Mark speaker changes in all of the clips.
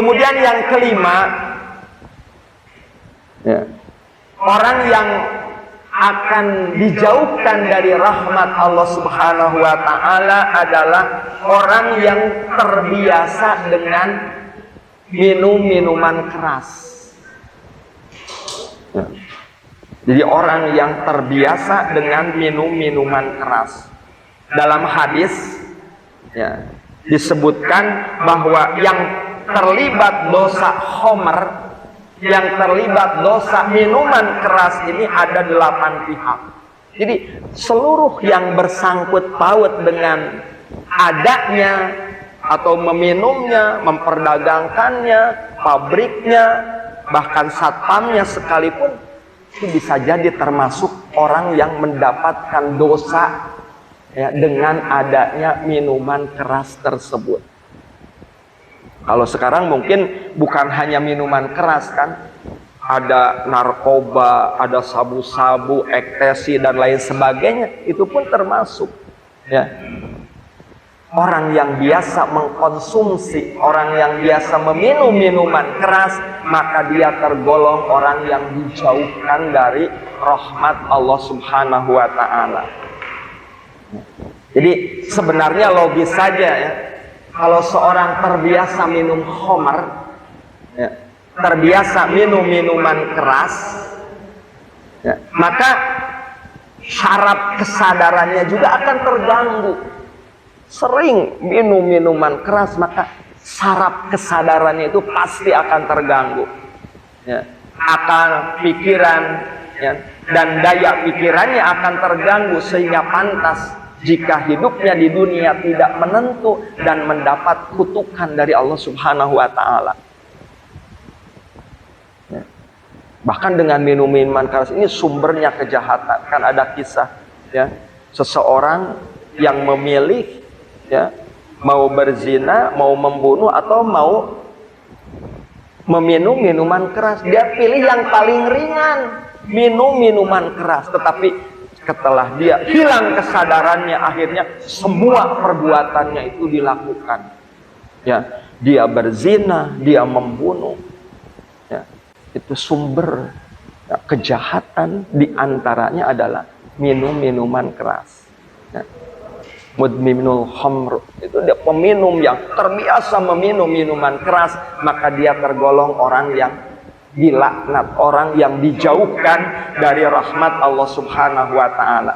Speaker 1: Kemudian yang kelima, ya, orang yang akan dijauhkan dari rahmat Allah Subhanahu wa ta'ala adalah orang yang terbiasa dengan minum-minuman keras. Ya. Jadi orang yang terbiasa dengan minum-minuman keras. Dalam hadis, ya, disebutkan bahwa yang terlibat dosa khomer, yang terlibat dosa minuman keras ini ada 8 pihak. Jadi seluruh yang bersangkut paut dengan adanya atau meminumnya, memperdagangkannya, pabriknya, bahkan satpamnya sekalipun, itu bisa jadi termasuk orang yang mendapatkan dosa, ya, dengan adanya minuman keras tersebut. Kalau sekarang mungkin bukan hanya minuman keras kan, ada narkoba, ada sabu-sabu, ekstasi dan lain sebagainya, itu pun termasuk, ya. Orang yang biasa mengkonsumsi, orang yang biasa meminum minuman keras, maka dia tergolong orang yang dijauhkan dari rahmat Allah Subhanahu wa ta'ala. Jadi sebenarnya logis saja, ya, kalau seorang terbiasa minum khamar, ya, terbiasa minum minuman keras, ya, maka syaraf kesadarannya juga akan terganggu. Sering minum minuman keras, maka saraf kesadarannya itu pasti akan terganggu, ya. Akal pikiran, ya, dan daya pikirannya akan terganggu, sehingga pantas jika hidupnya di dunia tidak menentu dan mendapat kutukan dari Allah Subhanahu wa ta'ala, ya. Bahkan dengan minum minuman keras ini sumbernya kejahatan. Kan ada kisah, ya, seseorang yang memilih, ya, mau berzina, mau membunuh, atau mau meminum minuman keras. Dia pilih yang paling ringan, minum minuman keras. Tetapi setelah dia hilang kesadarannya, akhirnya semua perbuatannya itu dilakukan, ya. Dia berzina, dia membunuh, ya. Itu sumber, ya, kejahatan, diantaranya adalah minum minuman keras, ya. Mudminul khamr, itu dia peminum yang terbiasa meminum minuman keras, maka dia tergolong orang yang dilaknat, orang yang dijauhkan dari rahmat Allah Subhanahu wa ta'ala.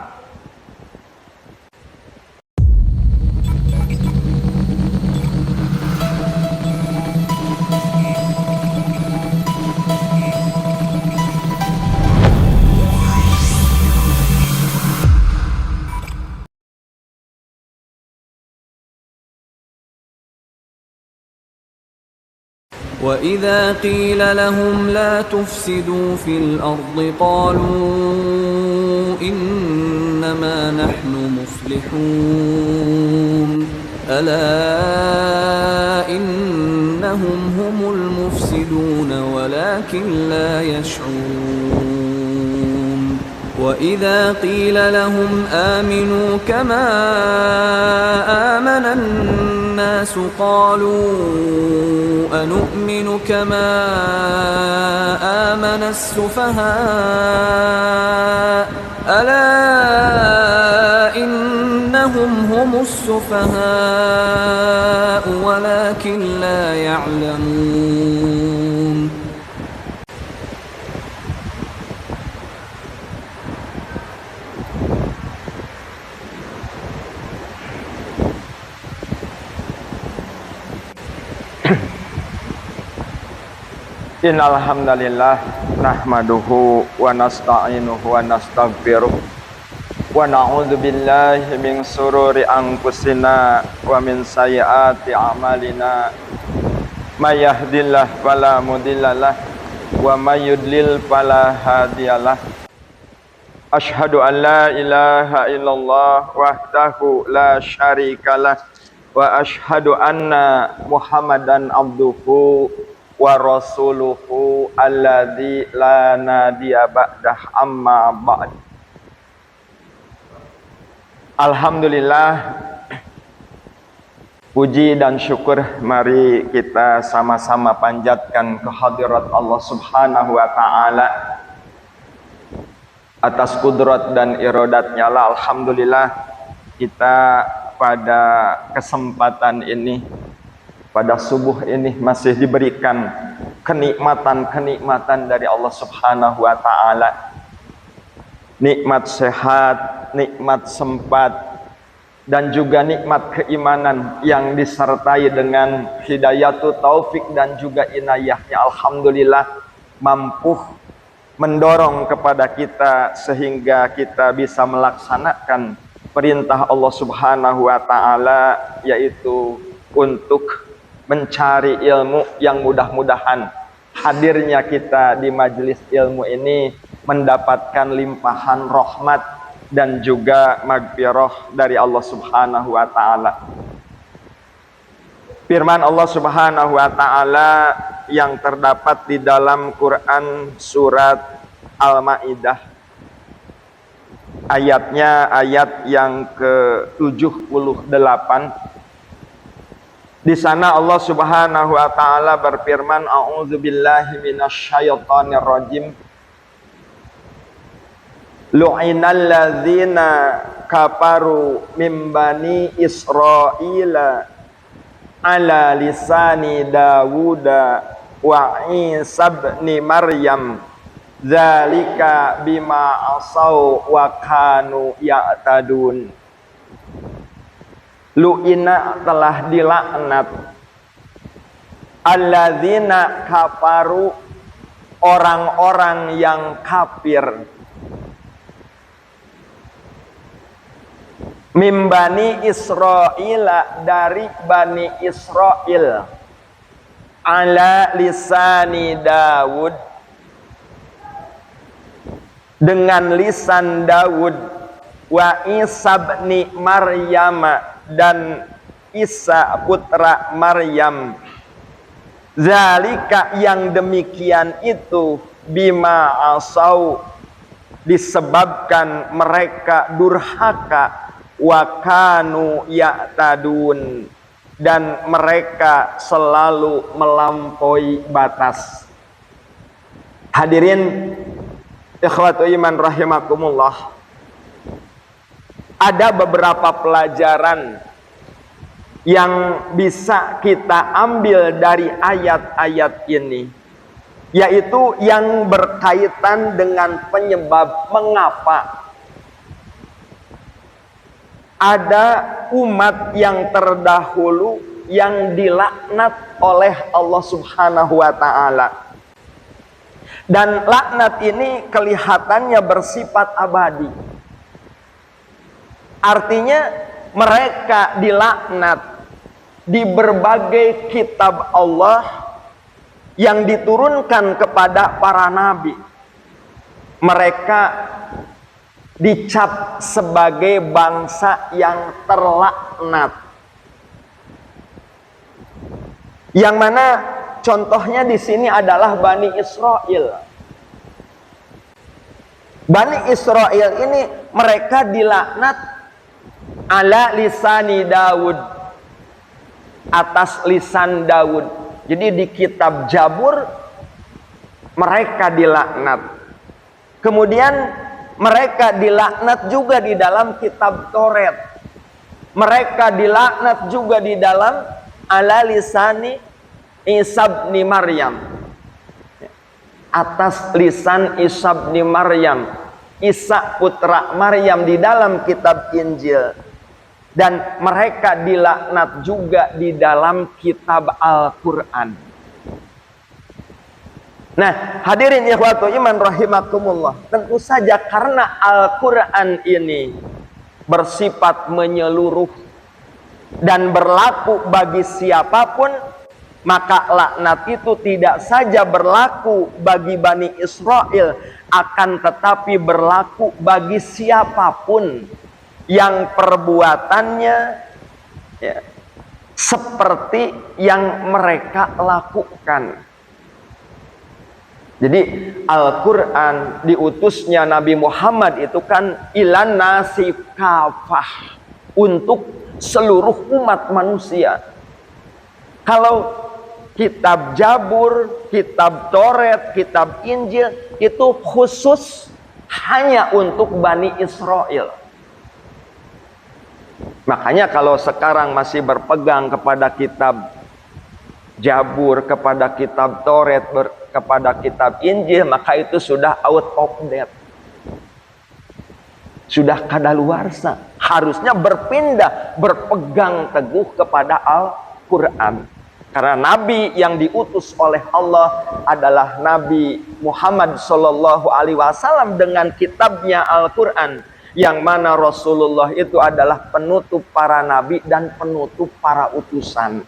Speaker 2: وَإِذَا قِيلَ لَهُمْ لَا تُفْسِدُوا فِي الْأَرْضِ قَالُوا إِنَّمَا نَحْنُ مُصْلِحُونَ أَلَا إِنَّهُمْ هُمُ الْمُفْسِدُونَ وَلَكِنْ لَا يَشْعُرُونَ وَإِذَا قِيلَ لَهُمْ آمِنُوا كَمَا آمَنَ النَّاسُ قَالُوا أَنُؤْمِنُ كَمَا آمَنَ السُّفَهَاءُ أَلَا إِنَّهُمْ هُمُ السُّفَهَاءُ وَلَكِنْ لَا يَعْلَمُونَ.
Speaker 1: Innal hamdalillah nahmaduhu wa nasta'inuhu wa nastaghfiruh wa na'udzu billahi min shururi anfusina wa min sayyiati a'malina may yahdihillahu fala mudhillalah wa may yudlil fala hadiyalah. Asyhadu an la ilaha illallah wahdahu la syarikalah wa asyhadu anna Muhammadan abduhu wa rasuluhu alladzi la nadiya ba'dah amma ba'd. Alhamdulillah, Puji dan syukur mari kita sama-sama panjatkan kehadirat Allah Subhanahu wa taala atas kudrat dan iradatnya lah. Alhamdulillah kita pada kesempatan ini, pada subuh ini masih diberikan kenikmatan-kenikmatan dari Allah Subhanahu wa taala. Nikmat sehat, nikmat sempat, dan juga nikmat keimanan yang disertai dengan hidayatul taufik dan juga inayahnya. Alhamdulillah mampu mendorong kepada kita sehingga kita bisa melaksanakan perintah Allah Subhanahu wa taala, yaitu untuk mencari ilmu yang mudah-mudahan hadirnya kita di majelis ilmu ini mendapatkan limpahan rahmat dan juga magfirah dari Allah Subhanahu wa taala. Firman Allah Subhanahu wa taala yang terdapat di dalam Quran surat Al-Maidah, ayatnya ayat yang ke-78. Di sana Allah Subhanahu wa taala berfirman, a'udzubillahi minasyaitonir rajim. Lu'inal ladzina kafaru min bani Israila ala lisani Dawud wa Isa ibn Maryam dzalika bima asaw wa kanu ya'tadun. Lu'ina telah dilaknat, alladzina kafaru orang-orang yang kafir, min bani Israila dari bani Israel, ala lisani Dawud dengan lisan Dawud, wa Isa bin Maryam dan Isa putra Maryam, zalika yang demikian itu, bima asau disebabkan mereka durhaka, wa kanu ya'tadun dan mereka selalu melampaui batas. Hadirin ikhwatu iman rahimakumullah, ada beberapa pelajaran yang bisa kita ambil dari ayat-ayat ini, yaitu yang berkaitan dengan penyebab mengapa ada umat yang terdahulu yang dilaknat oleh Allah Subhanahu wa taala. Dan laknat ini kelihatannya bersifat abadi. Artinya mereka dilaknat di berbagai kitab Allah yang diturunkan kepada para nabi. Mereka dicap sebagai bangsa yang terlaknat, yang mana contohnya di sini adalah Bani Israel. Bani Israel ini mereka dilaknat ala lisani Dawud, atas lisan Dawud. Jadi di kitab Jabur mereka dilaknat. Kemudian mereka dilaknat juga di dalam kitab Taurat. Mereka dilaknat juga di dalam ala lisani Isa bin Maryam, atas lisan Isa bin Maryam, Isa putra Maryam di dalam kitab Injil. Dan mereka dilaknat juga di dalam kitab Al-Quran. Nah, hadirin ikhwatu iman rahimakumullah, tentu saja karena Al-Quran ini bersifat menyeluruh dan berlaku bagi siapapun, maka laknat itu tidak saja berlaku bagi Bani Israel, akan tetapi berlaku bagi siapapun yang perbuatannya seperti yang mereka lakukan. Jadi Al-Quran diutusnya Nabi Muhammad itu kan ilan nasi kafah, untuk seluruh umat manusia. Kalau kitab Jabur, kitab Toret, kitab Injil itu khusus hanya untuk Bani Israel. Makanya kalau sekarang masih berpegang kepada kitab Jabur, kepada kitab Toret, kepada kitab Injil, maka itu sudah out of date. Sudah kadaluarsa. Harusnya berpindah, berpegang teguh kepada Al-Quran. Karena Nabi yang diutus oleh Allah adalah Nabi Muhammad Sallallahu Alaihi Wasallam dengan kitabnya Al-Quran, yang mana Rasulullah itu adalah penutup para nabi dan penutup para utusan.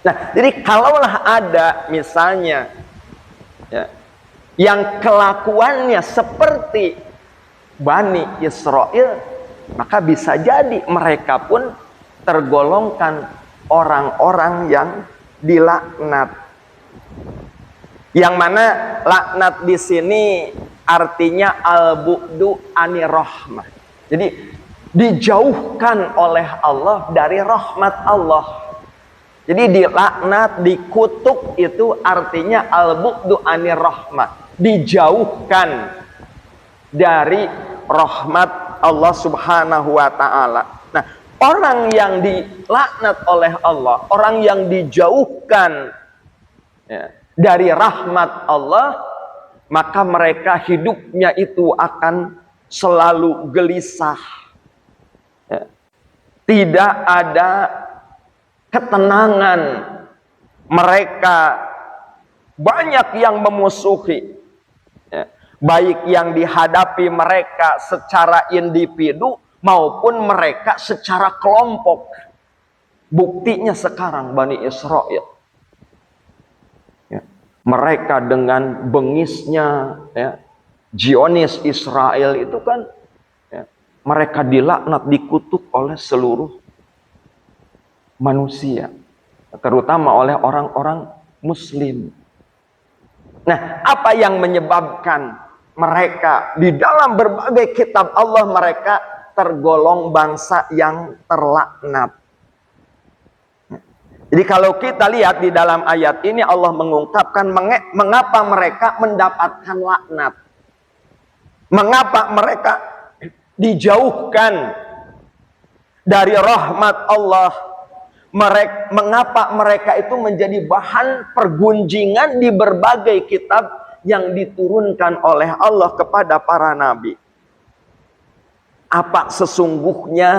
Speaker 1: Nah, jadi kalaulah ada misalnya ya, yang kelakuannya seperti Bani Israel, maka bisa jadi mereka pun tergolongkan orang-orang yang dilaknat. Yang mana laknat di sini artinya al-bu'du ani rahmah. Jadi dijauhkan oleh Allah dari rahmat Allah. Jadi dilaknat, dikutuk itu artinya al-bu'du ani rahmah. Dijauhkan dari rahmat Allah Subhanahu wa ta'ala. Nah, orang yang dilaknat oleh Allah, orang yang dijauhkan ya, dari rahmat Allah, maka mereka hidupnya itu akan selalu gelisah. Ya. Tidak ada ketenangan. Mereka banyak yang memusuhi. Ya. Baik yang dihadapi mereka secara individu maupun mereka secara kelompok. Buktinya sekarang Bani Israel. Ya. Mereka dengan bengisnya, ya, Zionis Israel itu kan, ya, mereka dilaknat, dikutuk oleh seluruh manusia, terutama oleh orang-orang Muslim. Nah, apa yang menyebabkan mereka di dalam berbagai kitab Allah mereka tergolong bangsa yang terlaknat? Jadi kalau kita lihat di dalam ayat ini Allah mengungkapkan mengapa mereka mendapatkan laknat. Mengapa mereka dijauhkan dari rahmat Allah. Mengapa mereka itu menjadi bahan pergunjingan di berbagai kitab yang diturunkan oleh Allah kepada para nabi. Apa sesungguhnya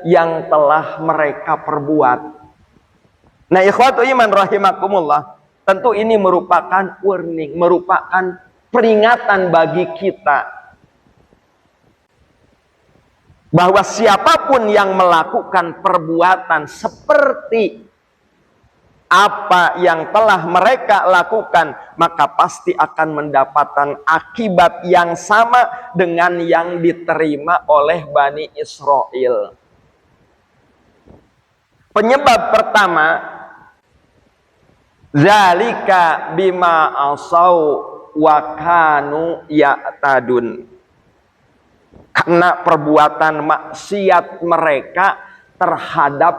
Speaker 1: yang telah mereka perbuat? Nah, ikhwatu iman rahimakumullah, tentu ini merupakan warning, merupakan peringatan bagi kita bahwa siapapun yang melakukan perbuatan seperti apa yang telah mereka lakukan, maka pasti akan mendapatkan akibat yang sama dengan yang diterima oleh Bani Israel. Penyebab pertama, zalika bima asau wa kanu ya'tadun. Karena perbuatan maksiat mereka terhadap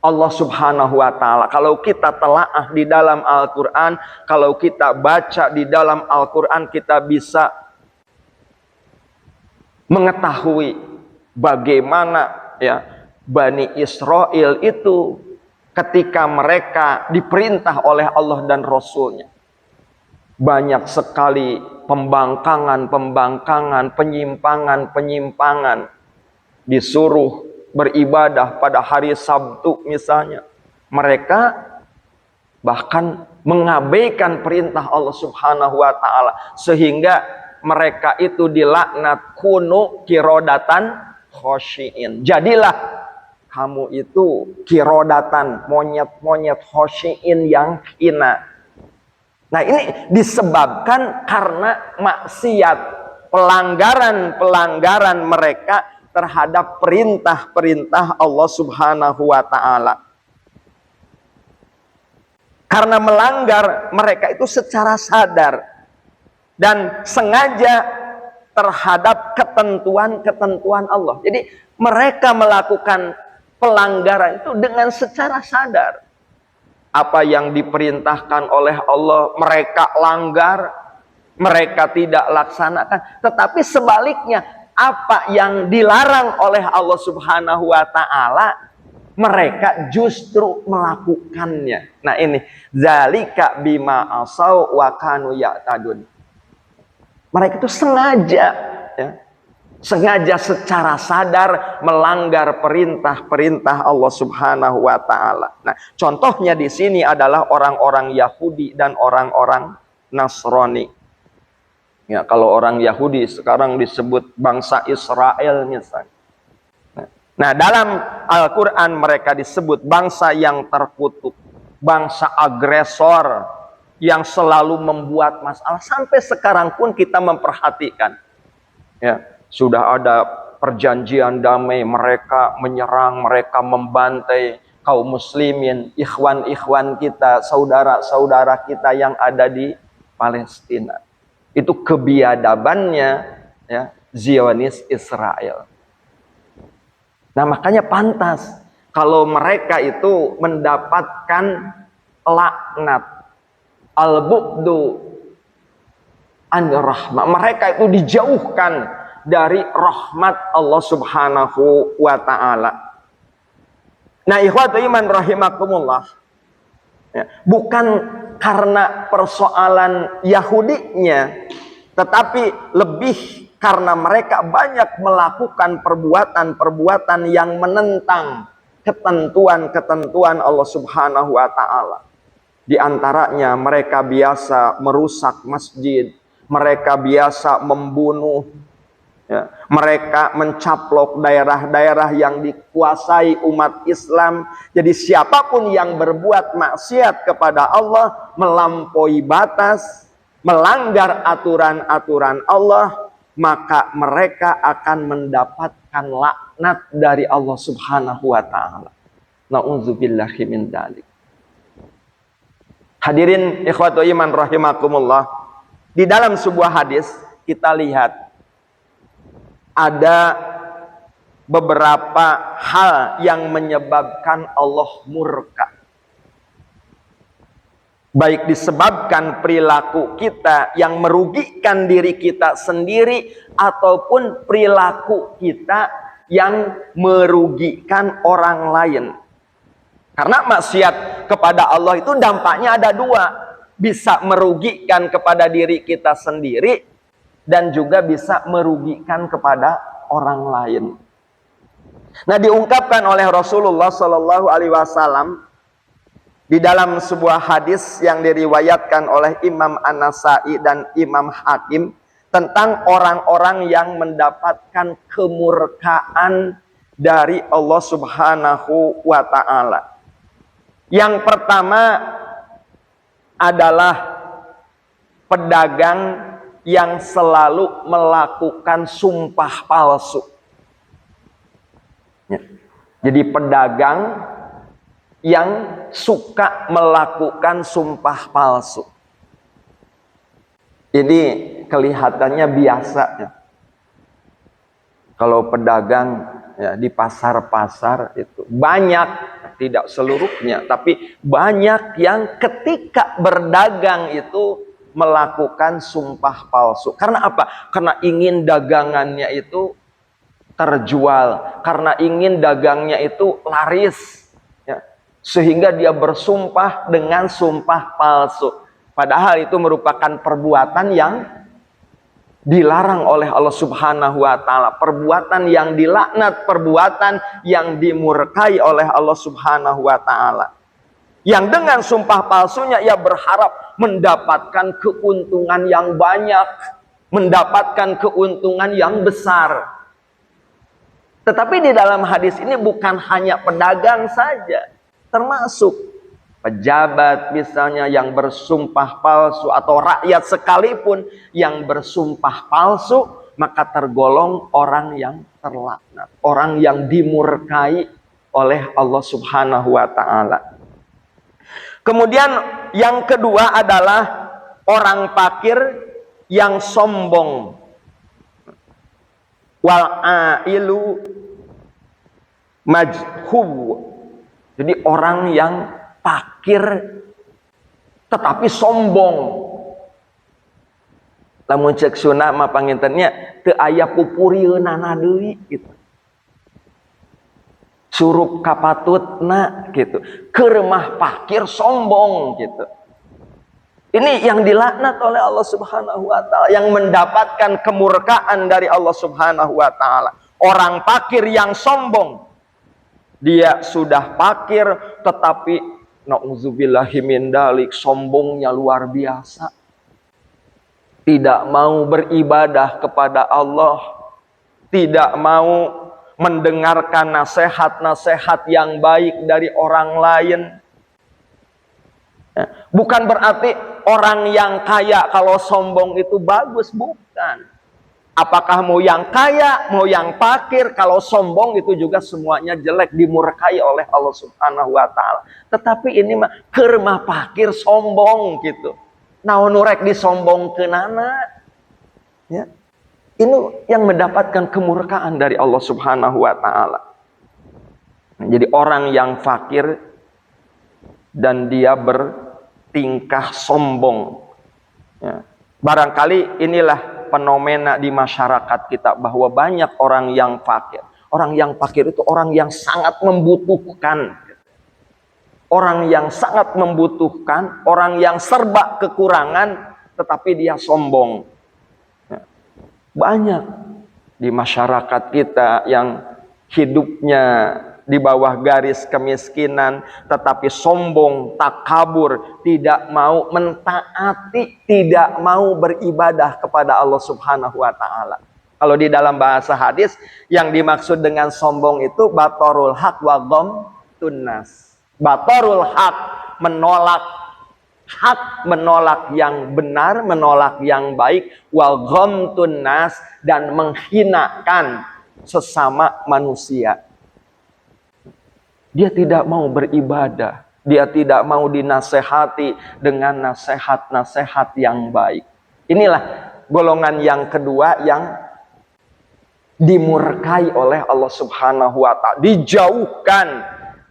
Speaker 1: Allah Subhanahu wa ta'ala. Kalau kita telaah di dalam Al-Quran, kalau kita baca di dalam Al-Quran, kita bisa mengetahui bagaimana ya Bani Israel itu ketika mereka diperintah oleh Allah dan Rasulnya. Banyak sekali pembangkangan, penyimpangan. Disuruh beribadah pada hari Sabtu misalnya. Mereka bahkan mengabaikan perintah Allah Subhanahu wa ta'ala. Sehingga mereka itu dilaknat, kunu kirodatan khosyiin. Jadilah kamu itu kirodatan, monyet-monyet khosyiin yang hina. Nah, ini disebabkan karena maksiat, pelanggaran mereka terhadap perintah-perintah Allah Subhanahu wa ta'ala. Karena melanggar mereka itu secara sadar dan sengaja terhadap ketentuan-ketentuan Allah. Jadi mereka melakukan pelanggaran itu dengan secara sadar. Apa yang diperintahkan oleh Allah mereka langgar, mereka tidak laksanakan. Tetapi sebaliknya, apa yang dilarang oleh Allah Subhanahu wa taala mereka justru melakukannya. Nah ini, zalika bima asau wa kanu ya'tadun. Mereka itu sengaja, ya, sengaja secara sadar melanggar perintah-perintah Allah Subhanahu wa taala. Nah, contohnya di sini adalah orang-orang Yahudi dan orang-orang Nasrani. Ya, kalau orang Yahudi sekarang disebut bangsa Israel misalnya. Nah, dalam Al-Quran mereka disebut bangsa yang terkutuk, bangsa agresor, yang selalu membuat masalah. Sampai sekarang pun kita memperhatikan, ya, sudah ada perjanjian damai, mereka menyerang, mereka membantai kaum muslimin, ikhwan-ikhwan kita, saudara-saudara kita yang ada di Palestina. Itu kebiadabannya, ya, Zionis Israel. Nah makanya pantas kalau mereka itu mendapatkan laknat, al-bu'du an rahmah. Mereka itu dijauhkan dari rahmat Allah Subhanahu wa taala. Nah, ikhwatu iman rahimakumullah. Ya, bukan karena persoalan Yahudinya, tetapi lebih karena mereka banyak melakukan perbuatan-perbuatan yang menentang ketentuan-ketentuan Allah Subhanahu wa taala. Di antaranya mereka biasa merusak masjid, mereka biasa membunuh, ya, mereka mencaplok daerah-daerah yang dikuasai umat Islam. Jadi siapapun yang berbuat maksiat kepada Allah, melampaui batas, melanggar aturan-aturan Allah, maka mereka akan mendapatkan laknat dari Allah Subhanahu wa taala. Nauzubillahi min dzalik. Hadirin ikhwatu iman rahimakumullah, di dalam sebuah hadis kita lihat ada beberapa hal yang menyebabkan Allah murka. Baik disebabkan perilaku kita yang merugikan diri kita sendiri, ataupun perilaku kita yang merugikan orang lain. Karena maksiat kepada Allah itu dampaknya ada dua. Bisa merugikan kepada diri kita sendiri, dan juga bisa merugikan kepada orang lain. Nah, diungkapkan oleh Rasulullah Shallallahu Alaihi Wasallam di dalam sebuah hadis yang diriwayatkan oleh Imam An-Nasai dan Imam Hakim tentang orang-orang yang mendapatkan kemurkaan dari Allah Subhanahu wa taala. Yang pertama adalah pedagang yang selalu melakukan sumpah palsu. Jadi pedagang yang suka melakukan sumpah palsu. Ini kelihatannya biasa, ya. Kalau pedagang, ya, di pasar-pasar itu banyak, tidak seluruhnya, tapi banyak yang ketika berdagang itu melakukan sumpah palsu. Karena apa? Karena ingin dagangannya itu terjual, karena ingin dagangnya itu laris, ya. Sehingga dia bersumpah dengan sumpah palsu. Padahal itu merupakan perbuatan yang dilarang oleh Allah Subhanahu wa taala, perbuatan yang dilaknat, perbuatan yang dimurkai oleh Allah Subhanahu wa taala. Yang dengan sumpah palsunya ia berharap mendapatkan keuntungan yang banyak, mendapatkan keuntungan yang besar. Tetapi di dalam hadis ini bukan hanya pedagang saja, termasuk pejabat misalnya yang bersumpah palsu, atau rakyat sekalipun yang bersumpah palsu, maka tergolong orang yang terlaknat, orang yang dimurkai oleh Allah Subhanahu wa taala. Kemudian yang kedua adalah orang fakir yang sombong. Wal ailu majhub. Jadi orang yang fakir tetapi sombong. Lamun cek sunah mah pangintennya teu aya pupurieunana deui gitu. Surup kapatutna gitu. Keur mah fakir sombong gitu. Ini yang dilaknat oleh Allah Subhanahu wa taala, yang mendapatkan kemurkaan dari Allah Subhanahu wa taala. Orang fakir yang sombong. Dia sudah fakir tetapi nauzubillahi min dalik, sombongnya luar biasa. Tidak mau beribadah kepada Allah, tidak mau mendengarkan nasihat-nasihat yang baik dari orang lain. Bukan berarti orang yang kaya kalau sombong itu bagus, bukan. Apakah mau yang kaya, mau yang fakir, kalau sombong itu juga semuanya jelek, dimurkai oleh Allah Subhanahu wa taala. Tetapi ini mah keur mah fakir sombong gitu. Naon nurek disombongkeunana. Ya. Ini yang mendapatkan kemurkaan dari Allah Subhanahu wa taala. Jadi orang yang fakir dan dia bertingkah sombong. Ya. Barangkali inilah fenomena di masyarakat kita bahwa banyak orang yang fakir. Orang yang fakir itu orang yang sangat membutuhkan. Orang yang sangat membutuhkan, orang yang serba kekurangan, tetapi dia sombong. Banyak di masyarakat kita yang hidupnya di bawah garis kemiskinan, tetapi sombong, takabur, tidak mau mentaati, tidak mau beribadah kepada Allah Subhanahu wa taala. Kalau di dalam bahasa hadis, yang dimaksud dengan sombong itu batorul haq wa ghamtun nas. Batorul haq, menolak hak, menolak yang benar, menolak yang baik, wal ghamtun nas, dan menghinakan sesama manusia. Dia tidak mau beribadah, dia tidak mau dinasehati dengan nasihat-nasihat yang baik. Inilah golongan yang kedua yang dimurkai oleh Allah Subhanahu wa taala, dijauhkan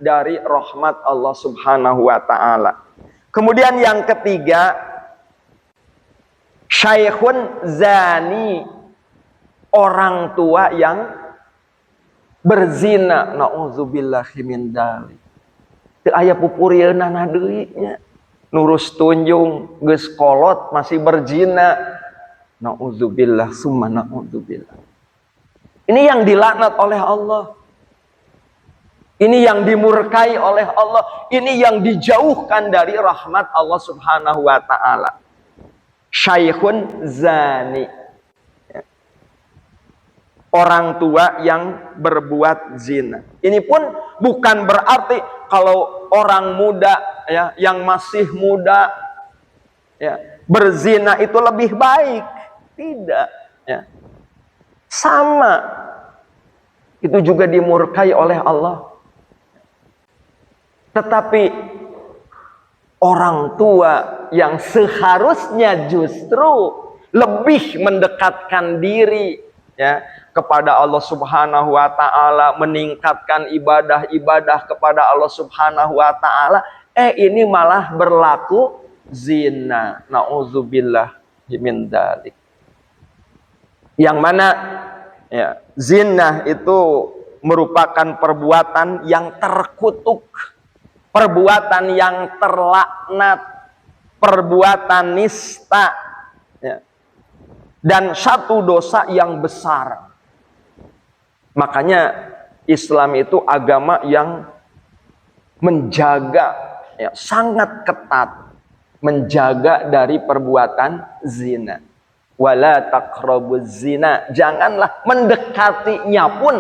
Speaker 1: dari rahmat Allah Subhanahu wa taala. Kemudian yang ketiga, syaikhun zani, orang tua yang berzina. Nauzubillahi min dzalik. Teu aya pupurieunana deui nya. Nurus tunjung geus kolot masih berzina. Nauzubillah summa nauzubillah. Ini yang dilaknat oleh Allah. Ini yang dimurkai oleh Allah. Ini yang dijauhkan dari rahmat Allah Subhanahu wa taala. Syaikhun zani. Orang tua yang berbuat zina. Ini pun bukan berarti kalau orang muda ya, yang masih muda ya, berzina itu lebih baik. Tidak, ya. Sama. Itu juga dimurkai oleh Allah. Tetapi orang tua yang seharusnya justru lebih mendekatkan diri ya kepada Allah Subhanahu wa taala, meningkatkan ibadah-ibadah kepada Allah Subhanahu wa taala, ini malah berlaku zina. Nauzubillah min dzalik. Yang mana ya, zina itu merupakan perbuatan yang terkutuk, perbuatan yang terlaknat, perbuatan nista, ya. Dan satu dosa yang besar. Makanya Islam itu agama yang menjaga, ya, sangat ketat, menjaga dari perbuatan zina. Wala taqrabuz zina, janganlah mendekatinya pun.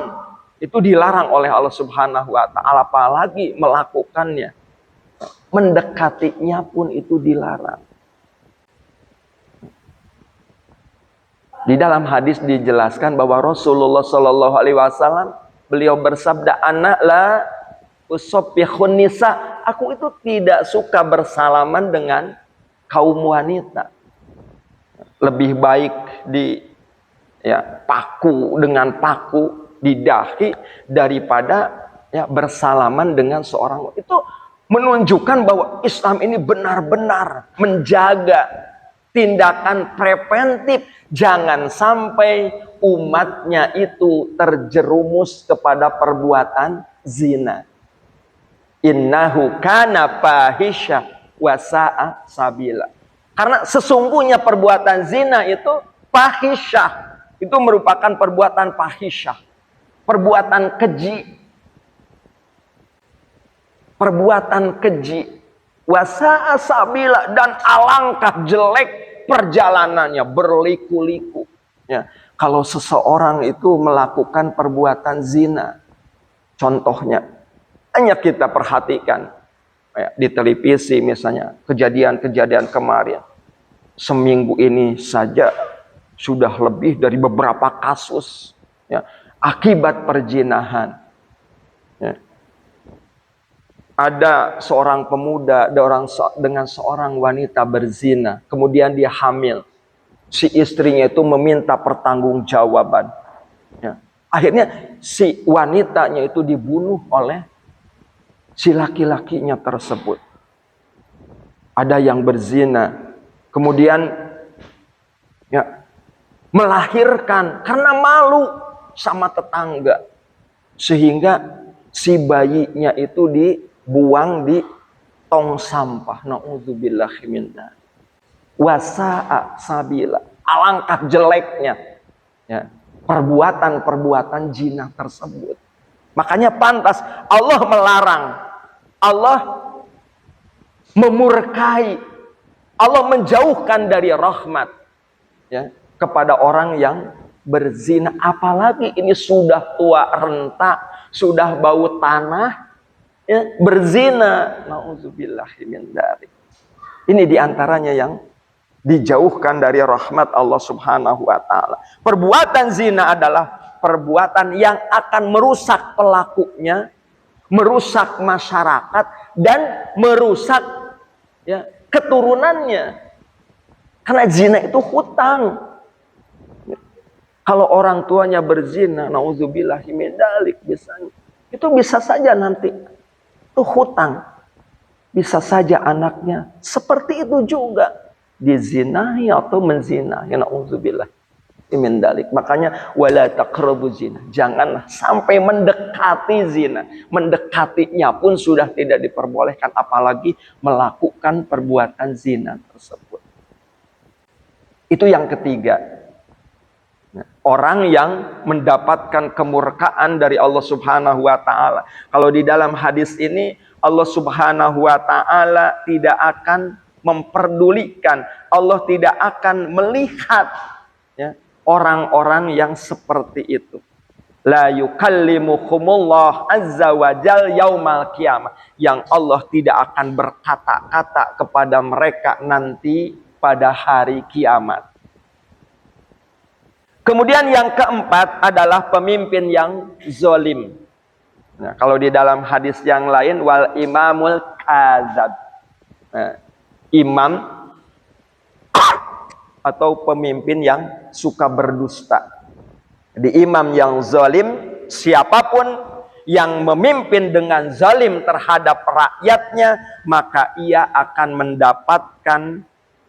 Speaker 1: Itu dilarang oleh Allah Subhanahu wa taala, apalagi melakukannya. Mendekatinya pun itu dilarang. Di dalam hadis dijelaskan bahwa Rasulullah Shallallahu alaihi wasallam beliau bersabda, "Ana la usabbihun nisa." Aku itu tidak suka bersalaman dengan kaum wanita. Lebih baik di paku dengan paku di dahi daripada ya bersalaman dengan seorang. Itu menunjukkan bahwa Islam ini benar-benar menjaga tindakan preventif. Jangan sampai umatnya itu terjerumus kepada perbuatan zina. Innahu kana fahisha wa sa'a sabila. Karena sesungguhnya perbuatan zina itu fahisyah. Itu merupakan perbuatan fahisyah. Perbuatan keji. Perbuatan keji. Wa sa'a sabila. Dan alangkah jelek perjalanannya, berliku-liku. Ya. Kalau seseorang itu melakukan perbuatan zina. Contohnya. Hanya kita perhatikan. Di televisi misalnya. Kejadian-kejadian kemarin. Seminggu ini saja sudah lebih dari beberapa kasus ya, akibat perzinahan. Ya. Ada seorang pemuda dengan seorang wanita berzina, kemudian dia hamil. Si istrinya itu meminta pertanggungjawaban. Ya. Akhirnya si wanitanya itu dibunuh oleh si laki-lakinya tersebut. Ada yang berzina, kemudian ya, melahirkan karena malu sama tetangga, sehingga si bayinya itu dibuang di tong sampah. Nauzubillahi min dzalik. Wasa'a sabila. Alangkah jeleknya ya, perbuatan-perbuatan zina tersebut. Makanya pantas Allah melarang, Allah memurkai, Allah menjauhkan dari rahmat ya, kepada orang yang berzina. Apalagi ini sudah tua renta, sudah bau tanah ya, berzina. Nauzubillahi min dzalik. Ini diantaranya yang dijauhkan dari rahmat Allah Subhanahu wa ta'ala. Perbuatan zina adalah perbuatan yang akan merusak pelakunya, merusak masyarakat, dan merusak ya, keturunannya. Karena zina itu hutang. Kalau orang tuanya berzina, nauzubillahi min dzalik, itu bisa saja nanti itu hutang. Bisa saja anaknya seperti itu juga dizinahi atau menzinahi, nauzubillahi min dzalik. Makanya wala taqrabu zina, janganlah sampai mendekati zina. Mendekatinya pun sudah tidak diperbolehkan, apalagi melakukan perbuatan zina tersebut. Itu yang ketiga. Orang yang mendapatkan kemurkaan dari Allah Subhanahu wa ta'ala. Kalau di dalam hadis ini, Allah Subhanahu wa ta'ala tidak akan memperdulikan, Allah tidak akan melihat ya, orang-orang yang seperti itu. La yukallimuhumullah azza wa jal yaumal qiyamah. Yang Allah tidak akan berkata-kata kepada mereka nanti pada hari kiamat. Kemudian yang keempat adalah pemimpin yang zalim. Nah, kalau di dalam hadis yang lain, wal imamul kadzab. Nah, imam atau pemimpin yang suka berdusta. Di imam yang zalim, siapapun yang memimpin dengan zalim terhadap rakyatnya, maka ia akan mendapatkan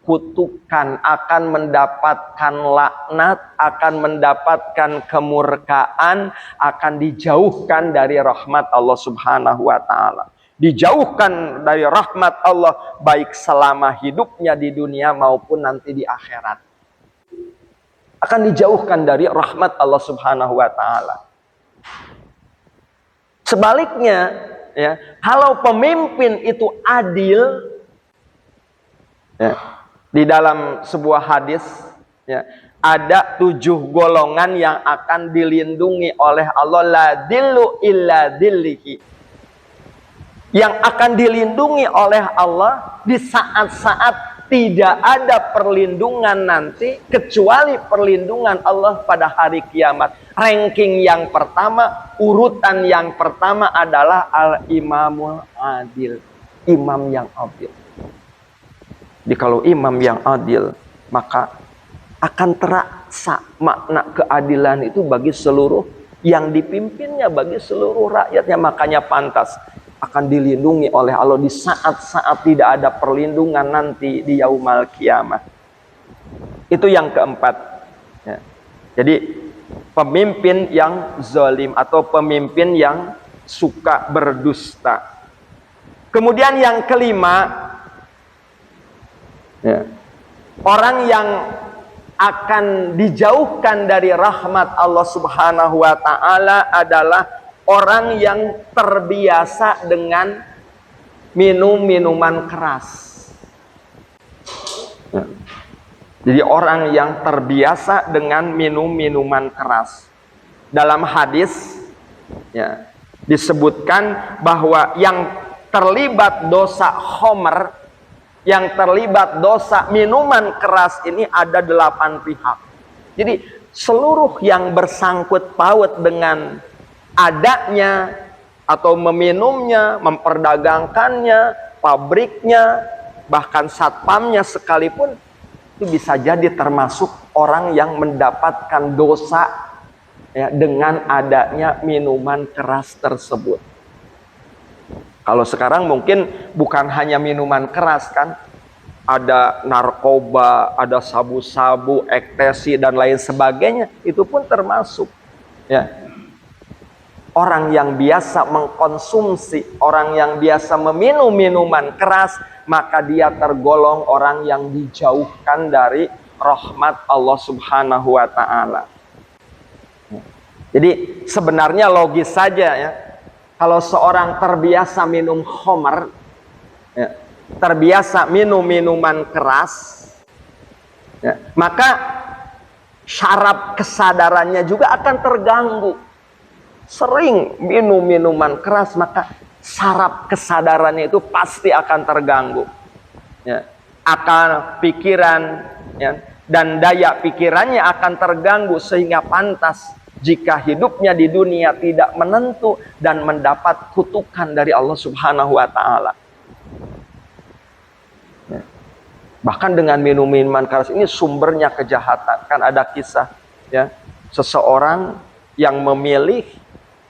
Speaker 1: kutukan, akan mendapatkan laknat, akan mendapatkan kemurkaan, akan dijauhkan dari rahmat Allah Subhanahu wa ta'ala. Dijauhkan dari rahmat Allah baik selama hidupnya di dunia maupun nanti di akhirat. Akan dijauhkan dari rahmat Allah Subhanahu wa ta'ala. Sebaliknya ya, kalau pemimpin itu adil ya, di dalam sebuah hadis ya, ada 7 golongan yang akan dilindungi oleh Allah, la dillu illa dillihi. Yang akan dilindungi oleh Allah di saat-saat tidak ada perlindungan nanti kecuali perlindungan Allah pada hari kiamat. Ranking yang pertama, urutan yang pertama adalah al-imamul adil, imam yang adil. Jadi kalau imam yang adil, maka akan terasa makna keadilan itu bagi seluruh yang dipimpinnya, bagi seluruh rakyatnya. Makanya pantas akan dilindungi oleh Allah di saat-saat tidak ada perlindungan nanti di yaumal kiamah. Itu yang keempat. Ya. Jadi pemimpin yang zalim atau pemimpin yang suka berdusta. Kemudian yang kelima, ya, orang yang akan dijauhkan dari rahmat Allah Subhanahu wa taala adalah orang yang terbiasa dengan minum minuman keras. Ya. Jadi orang yang terbiasa dengan minum minuman keras. Dalam hadis, ya, disebutkan bahwa yang terlibat dosa khomer, yang terlibat dosa minuman keras ini ada 8 pihak. Jadi seluruh yang bersangkut paut dengan adanya atau meminumnya, memperdagangkannya, pabriknya, bahkan satpamnya sekalipun, itu bisa jadi termasuk orang yang mendapatkan dosa, ya, dengan adanya minuman keras tersebut. Kalau sekarang mungkin bukan hanya minuman keras kan, ada narkoba, ada sabu-sabu, ekstasi dan lain sebagainya, itu pun termasuk. Ya. Orang yang biasa mengkonsumsi, orang yang biasa meminum minuman keras, maka dia tergolong orang yang dijauhkan dari rahmat Allah Subhanahu wa taala. Jadi sebenarnya logis saja, ya. Kalau seorang terbiasa minum khamar, ya, terbiasa minum minuman keras, ya, maka syaraf kesadarannya juga akan terganggu. Sering minum minuman keras, maka saraf kesadarannya itu pasti akan terganggu. Ya. Akal pikiran, ya, dan daya pikirannya akan terganggu, sehingga pantas jika hidupnya di dunia tidak menentu dan mendapat kutukan dari Allah Subhanahu wa taala. Ya. Bahkan dengan minum minuman keras ini sumbernya kejahatan. Kan ada kisah, ya, seseorang yang memilih,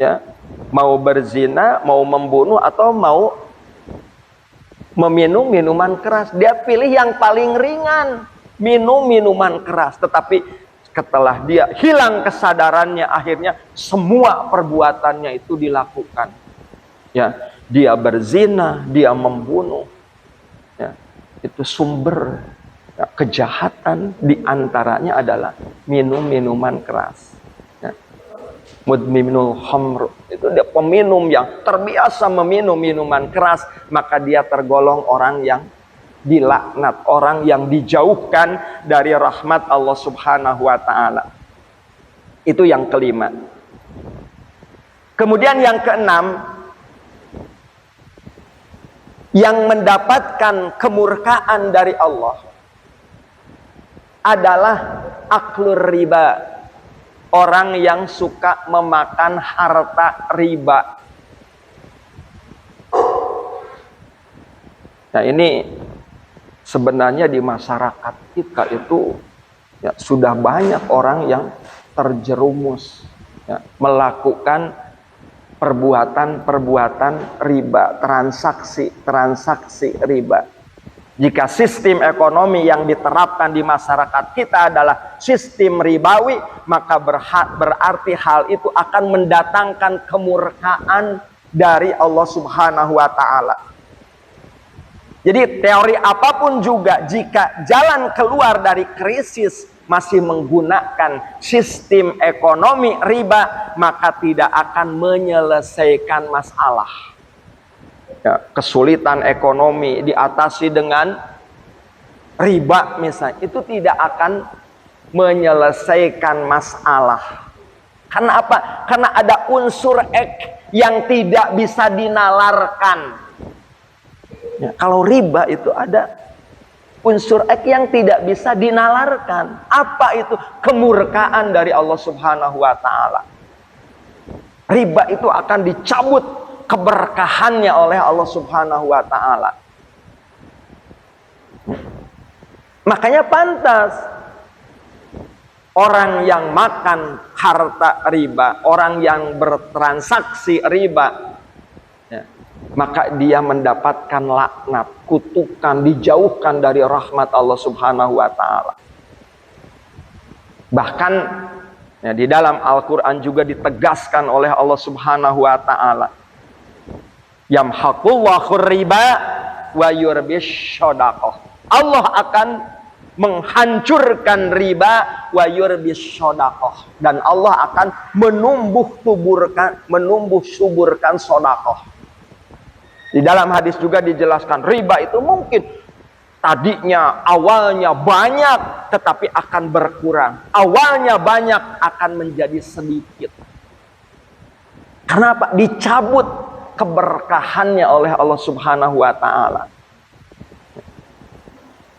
Speaker 1: ya, mau berzina, mau membunuh, atau mau meminum minuman keras. Dia pilih yang paling ringan, minum minuman keras. Tetapi setelah dia hilang kesadarannya, akhirnya semua perbuatannya itu dilakukan. Ya, dia berzina, dia membunuh. Ya, itu sumber, ya, kejahatan diantaranya adalah minum minuman keras. Mudminul khamr, itu dia peminum yang terbiasa meminum minuman keras, maka dia tergolong orang yang dilaknat, orang yang dijauhkan dari rahmat Allah Subhanahu wa taala. Itu yang kelima. Kemudian yang keenam, yang mendapatkan kemurkaan dari Allah adalah aklur riba. Orang yang suka memakan harta riba. Nah, ini sebenarnya di masyarakat kita itu, ya, sudah banyak orang yang terjerumus, ya, melakukan perbuatan-perbuatan riba, transaksi riba. Jika sistem ekonomi yang diterapkan di masyarakat kita adalah sistem ribawi, maka berarti hal itu akan mendatangkan kemurkaan dari Allah Subhanahu wa taala. Jadi teori apapun juga, jika jalan keluar dari krisis masih menggunakan sistem ekonomi riba, maka tidak akan menyelesaikan masalah. Ya, kesulitan ekonomi diatasi dengan riba misalnya, itu tidak akan menyelesaikan masalah. Karena apa? Karena ada unsur ek yang tidak bisa dinalarkan. Ya, kalau riba itu ada unsur ek yang tidak bisa dinalarkan. Apa itu? Kemurkaan dari Allah Subhanahu wa taala. Riba itu akan dicabut keberkahannya oleh Allah Subhanahu wa taala. Makanya pantas orang yang makan harta riba, orang yang bertransaksi riba, ya, maka dia mendapatkan laknat, kutukan, dijauhkan dari rahmat Allah Subhanahu wa taala. Bahkan ya, di dalam Al-Qur'an juga ditegaskan oleh Allah Subhanahu wa taala, yamhaqullahu riba wa yurbis shadaqah. Allah akan menghancurkan riba wa yurbis shadaqah, dan Allah akan menumbuh suburkan sedekah. Di dalam hadis juga dijelaskan riba itu mungkin tadinya awalnya banyak tetapi akan berkurang. Awalnya banyak akan menjadi sedikit. Kenapa? Dicabut keberkahannya oleh Allah Subhanahu wa taala.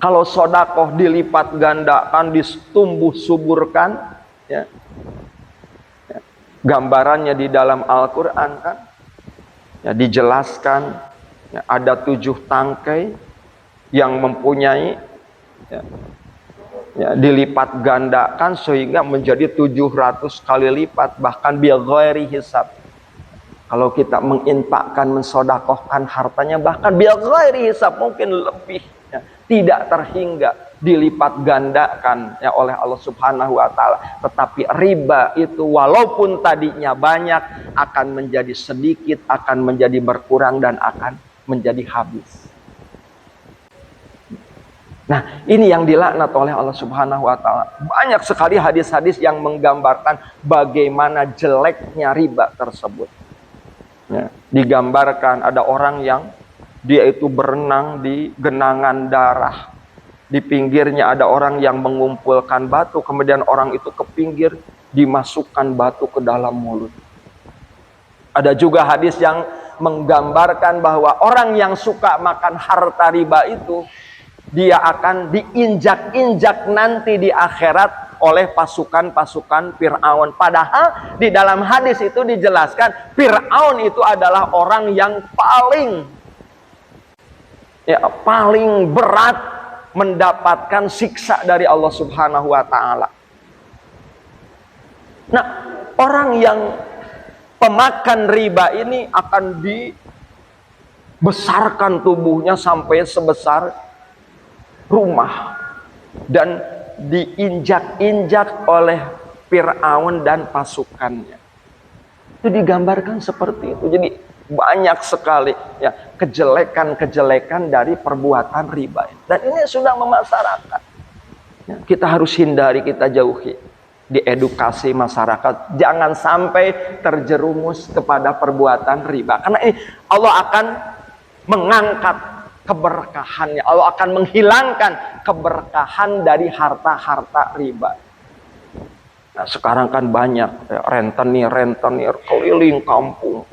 Speaker 1: Kalau sedekah dilipat gandakan, ditumbuh suburkan, ya. Gambarannya di dalam Al-Qur'an kan, ya, dijelaskan ya, ada 7 tangkai yang mempunyai dilipat gandakan sehingga menjadi 700 kali lipat, bahkan bighairi hisab. Kalau kita menginfakkan, mensedekahkan hartanya, bahkan bighairi hisab, mungkin lebih ya, tidak terhingga, dilipat gandakan ya oleh Allah Subhanahu wa taala. Tetapi riba itu walaupun tadinya banyak akan menjadi sedikit, akan menjadi berkurang, dan akan menjadi habis. Nah, ini yang dilaknat oleh Allah Subhanahu wa taala. Banyak sekali hadis-hadis yang menggambarkan bagaimana jeleknya riba tersebut. Ya, digambarkan ada orang yang dia itu berenang di genangan darah. Di pinggirnya ada orang yang mengumpulkan batu, kemudian orang itu ke pinggir, dimasukkan batu ke dalam mulut. Ada juga hadis yang menggambarkan bahwa orang yang suka makan harta riba itu, dia akan diinjak-injak nanti di akhirat oleh pasukan-pasukan Fir'aun. Padahal di dalam hadis itu dijelaskan Fir'aun itu adalah orang yang paling berat mendapatkan siksa dari Allah Subhanahu wa taala. Nah, orang yang pemakan riba ini akan dibesarkan tubuhnya sampai sebesar rumah dan diinjak-injak oleh Fir'aun dan pasukannya. Itu digambarkan seperti itu. Jadi banyak sekali ya kejelekan-kejelekan dari perbuatan riba. Dan ini sudah memasyarakat. Ya, kita harus hindari, kita jauhi. Diedukasi masyarakat jangan sampai terjerumus kepada perbuatan riba. Karena ini Allah akan mengangkat keberkahannya. Allah akan menghilangkan keberkahan dari harta-harta riba. Nah, sekarang kan banyak ya, rentenir keliling kampung.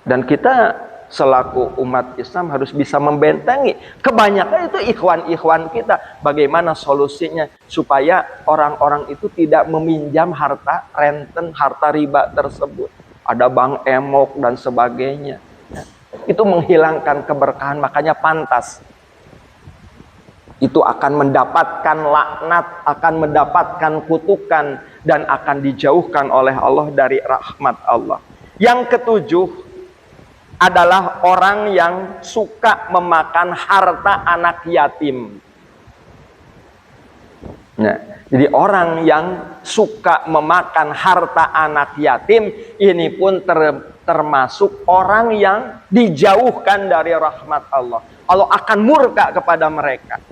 Speaker 1: Dan kita selaku umat Islam harus bisa membentengi. Kebanyakan itu ikhwan-ikhwan kita. Bagaimana solusinya supaya orang-orang itu tidak meminjam harta renten, harta riba tersebut. Ada bank emok dan sebagainya. Itu menghilangkan keberkahan, makanya pantas. Itu akan mendapatkan laknat, akan mendapatkan kutukan, dan akan dijauhkan oleh Allah dari rahmat Allah. Yang ketujuh adalah orang yang suka memakan harta anak yatim. Nah, jadi orang yang suka memakan harta anak yatim ini pun termasuk orang yang dijauhkan dari rahmat Allah. Allah akan murka kepada mereka.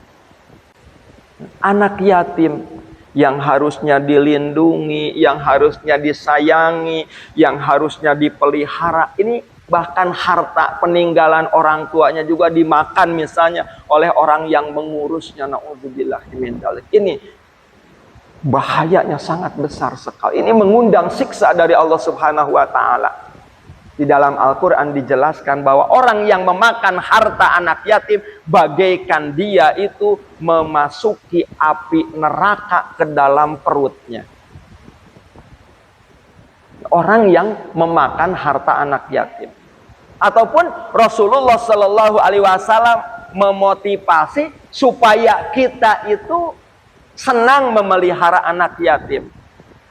Speaker 1: Anak yatim yang harusnya dilindungi, yang harusnya disayangi, yang harusnya dipelihara, ini bahkan harta peninggalan orang tuanya juga dimakan misalnya oleh orang yang mengurusnya. Na'udzubillah min dzalik. Ini bahayanya sangat besar sekali. Ini mengundang siksa dari Allah Subhanahu wa taala. Di dalam Al-Qur'an dijelaskan bahwa orang yang memakan harta anak yatim bagaikan dia itu memasuki api neraka ke dalam perutnya. Orang yang memakan harta anak yatim. Ataupun Rasulullah Shallallahu Alaihi Wasallam memotivasi supaya kita itu senang memelihara anak yatim.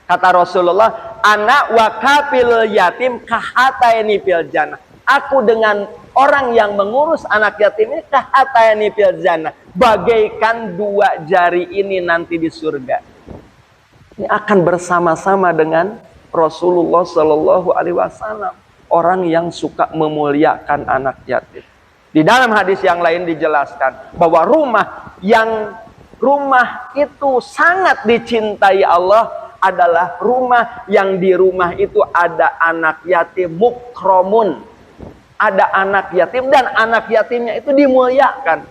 Speaker 1: Kata Rasulullah, anak wakafil yatim kahataini fil jannah. Aku dengan orang yang mengurus anak yatim ini kahatayani fil jannah, bagaikan dua jari ini nanti di surga. Ini akan bersama-sama dengan Rasulullah Shallallahu Alaihi Wasallam, orang yang suka memuliakan anak yatim. Di dalam hadis yang lain dijelaskan bahwa rumah itu sangat dicintai Allah adalah rumah yang di rumah itu ada anak yatim mukromun, ada anak yatim dan anak yatimnya itu dimuliakan,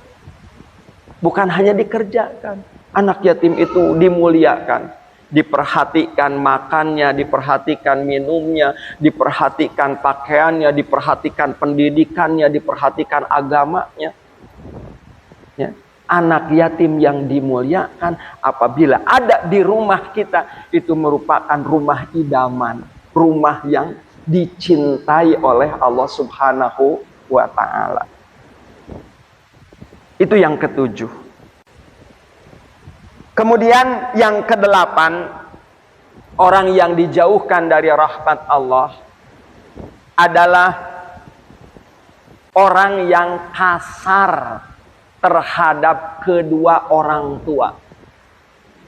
Speaker 1: bukan hanya dikerjakan. Anak yatim itu dimuliakan, diperhatikan makannya, diperhatikan minumnya, diperhatikan pakaiannya, diperhatikan pendidikannya, diperhatikan agamanya. Ya. Anak yatim yang dimuliakan apabila ada di rumah kita itu merupakan rumah idaman, rumah yang dicintai oleh Allah Subhanahu wa Ta'ala. Itu yang ketujuh. Kemudian yang kedelapan, orang yang dijauhkan dari rahmat Allah adalah orang yang kasar terhadap kedua orang tua.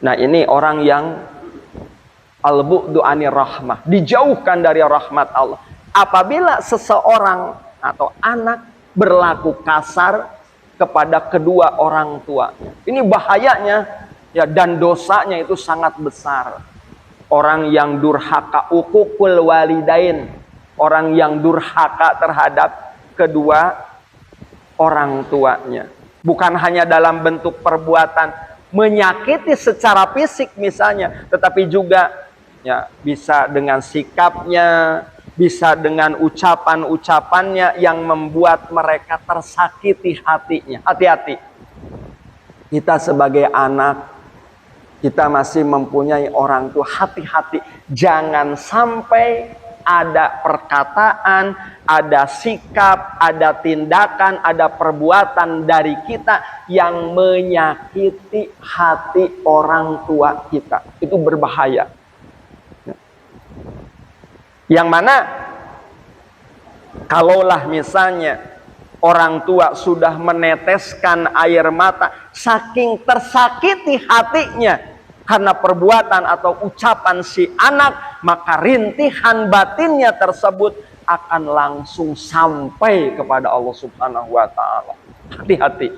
Speaker 1: Nah, ini orang yang al-bu'du anir rahmah, dijauhkan dari rahmat Allah. Apabila seseorang atau anak berlaku kasar kepada kedua orang tua, ini bahayanya ya, dan dosanya itu sangat besar. Orang yang durhaka uququl walidain, orang yang durhaka terhadap kedua orang tuanya. Bukan hanya dalam bentuk perbuatan menyakiti secara fisik misalnya, tetapi juga ya bisa dengan sikapnya, bisa dengan ucapan-ucapannya yang membuat mereka tersakiti hatinya. Hati-hati. Kita sebagai anak, kita masih mempunyai orang tua, hati-hati. Jangan sampai ada perkataan, ada sikap, ada tindakan, ada perbuatan dari kita yang menyakiti hati orang tua kita. Itu berbahaya. Yang mana kalaulah misalnya orang tua sudah meneteskan air mata saking tersakiti hatinya karena perbuatan atau ucapan si anak, maka rintihan batinnya tersebut akan langsung sampai kepada Allah Subhanahu wa Ta'ala. Hati-hati.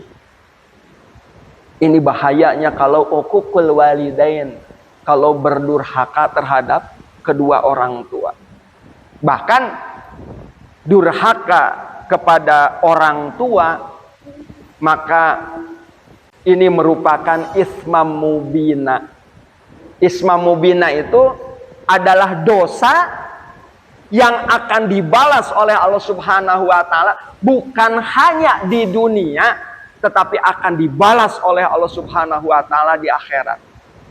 Speaker 1: Ini bahayanya kalau uququl walidain, kalau berdurhaka terhadap kedua orang tua. Bahkan durhaka kepada orang tua, maka ini merupakan ismam mubina. Ismam mubina itu adalah dosa yang akan dibalas oleh Allah Subhanahu wa Ta'ala bukan hanya di dunia, tetapi akan dibalas oleh Allah Subhanahu wa Ta'ala di akhirat.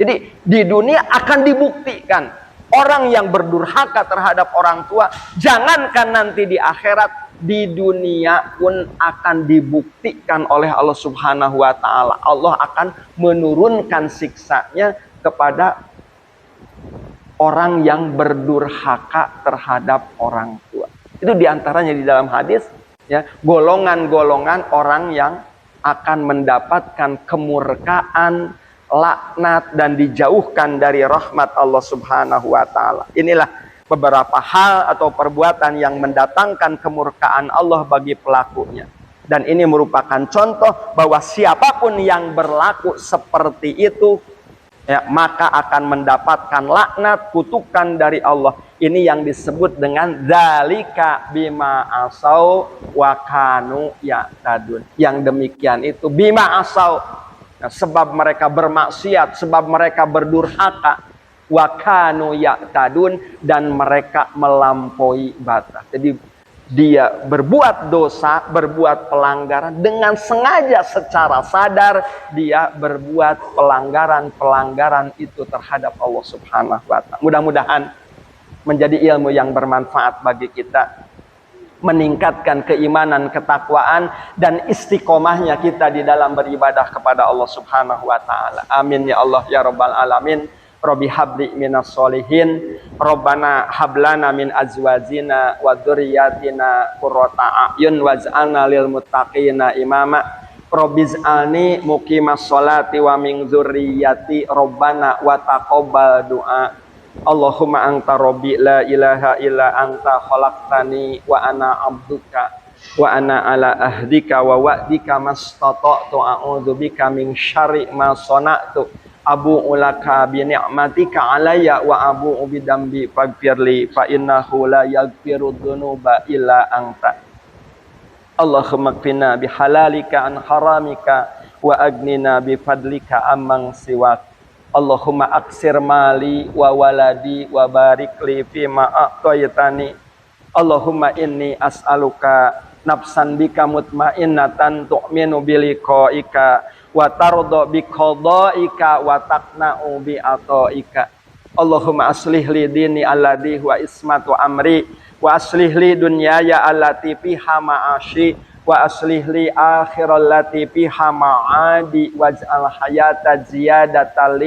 Speaker 1: Jadi di dunia akan dibuktikan orang yang berdurhaka terhadap orang tua, jangankan nanti di akhirat, di dunia pun akan dibuktikan oleh Allah Subhanahu wa Ta'ala. Allah akan menurunkan siksanya kepada orang yang berdurhaka terhadap orang tua. Itu diantaranya di dalam hadis, ya, golongan-golongan orang yang akan mendapatkan kemurkaan, laknat, dan dijauhkan dari rahmat Allah Subhanahu wa Ta'ala. Inilah beberapa hal atau perbuatan yang mendatangkan kemurkaan Allah bagi pelakunya. Dan ini merupakan contoh bahwa siapapun yang berlaku seperti itu, ya, maka akan mendapatkan laknat, kutukan dari Allah. Ini yang disebut dengan dzalika bima asau wa kanu ya'tadun. Yang demikian itu bima asau, nah, sebab mereka bermaksiat, sebab mereka berdurhaka, wa kanu ya'tadun, dan mereka melampaui batas. Jadi dia berbuat dosa, berbuat pelanggaran dengan sengaja, secara sadar dia berbuat pelanggaran itu terhadap Allah Subhanahu wa Ta'ala. Mudah-mudahan menjadi ilmu yang bermanfaat bagi kita, meningkatkan keimanan, ketakwaan, dan istiqomahnya kita di dalam beribadah kepada Allah Subhanahu wa Ta'ala. Amin ya Allah ya Rabbal Alamin. Rabbi habli minas solihin, Rabbana hablana min azwajina wa dzurriyyatina qurrata a'yun waj'alna lil muttaqina imama. Rabbiz'alni muqimas sholati wa min dzurriyyati Rabbana wa taqabbal du'a. Allahumma anta rabbi la ilaha illa anta khalaqtani wa ana abduka wa ana ala ahdika wa wa'dika mastata'tu a'udzu bika min syarri ma sana'tu abu'u laka bi ni'matika alayya wa abu'u bi dambi faghfirli fa innahu la yaghfiru dzunuba illa anta. Allahumma qina bi halalika an haramika wa agnina bi fadlika amman siwak. Allahumma aksir mali wa waladi wa barik li fima a'taytani. Allahumma inni as'aluka nafsan bika mutmainnatan tu'minu biliqaika wa tarda bi qadaika wa taqna'u bi ataika. Allahumma aslih li dini alladhi huwa ismatu amri wa aslih li dunyaya allati fiha ma'ashi wa aslih li akhiral lati fiha ma'adi waj'al hayata ziyadatan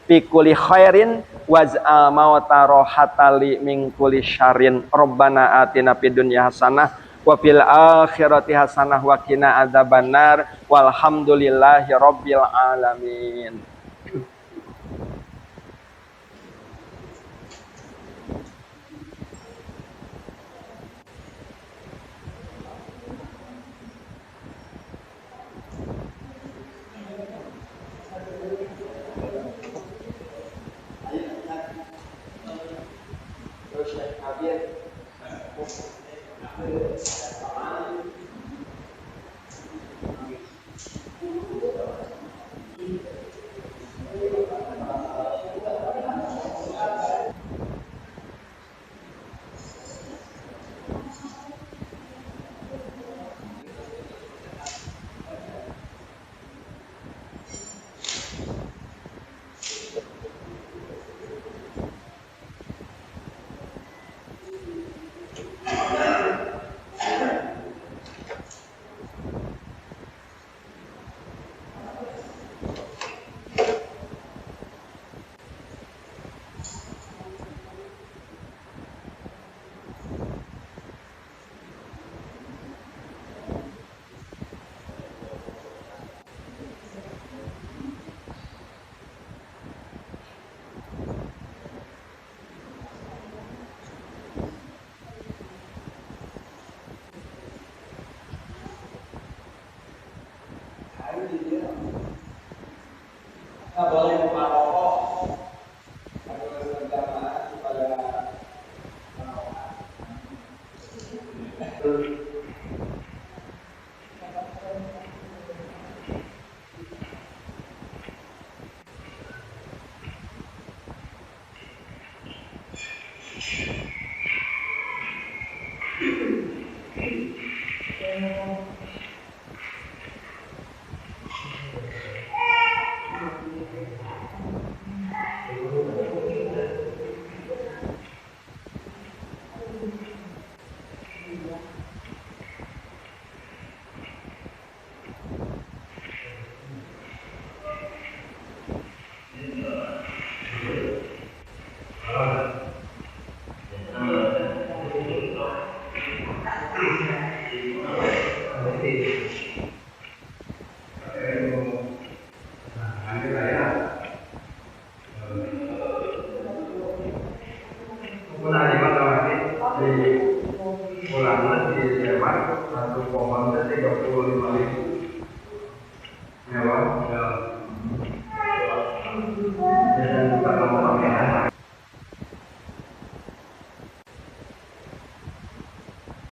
Speaker 1: fi kulli khairin waj'al mauta rohatali min kulli syarrin. Rabbana atina fid dunya hasanah wa fil akhirati hasanah wa qina adzabannar walhamdulillahi rabbil alamin. Kita boleh buka rokok berjamaah kepada di ulama di Jerman 1,35